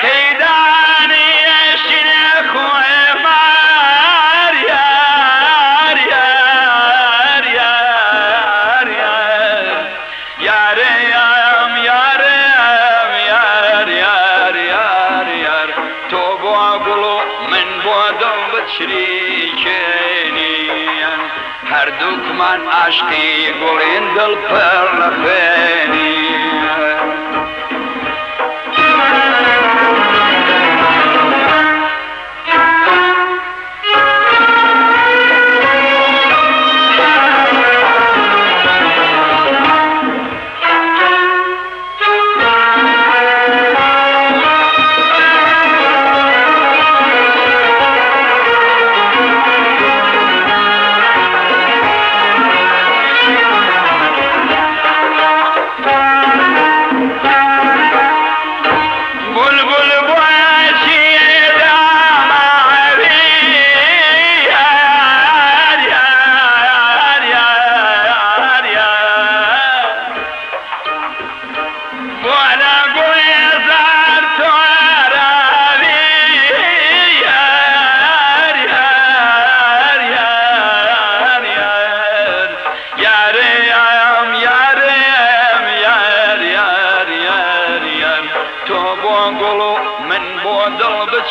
كيداني الشيخ وعمار يار يار يار يار يار يار يار يار يار يار توبو اقولو من بودم بتشريكيني هر دكمان عشقی گلین دل پر نخینی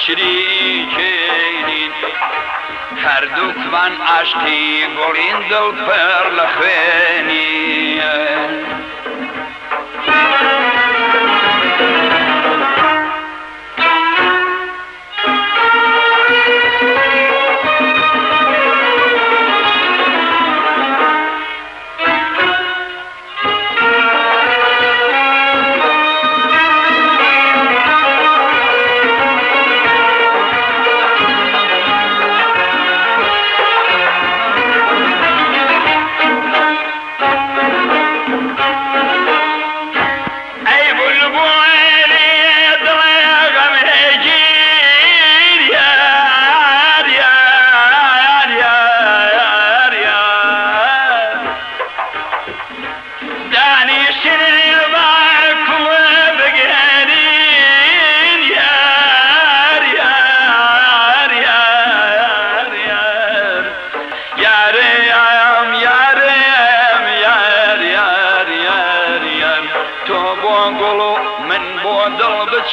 شریکینین هر دکمان عشقی گلین دل پر لخوینین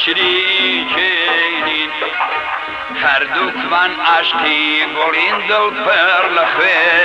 شریکینین هر دکمان عشقی گلین دل پر لخوینین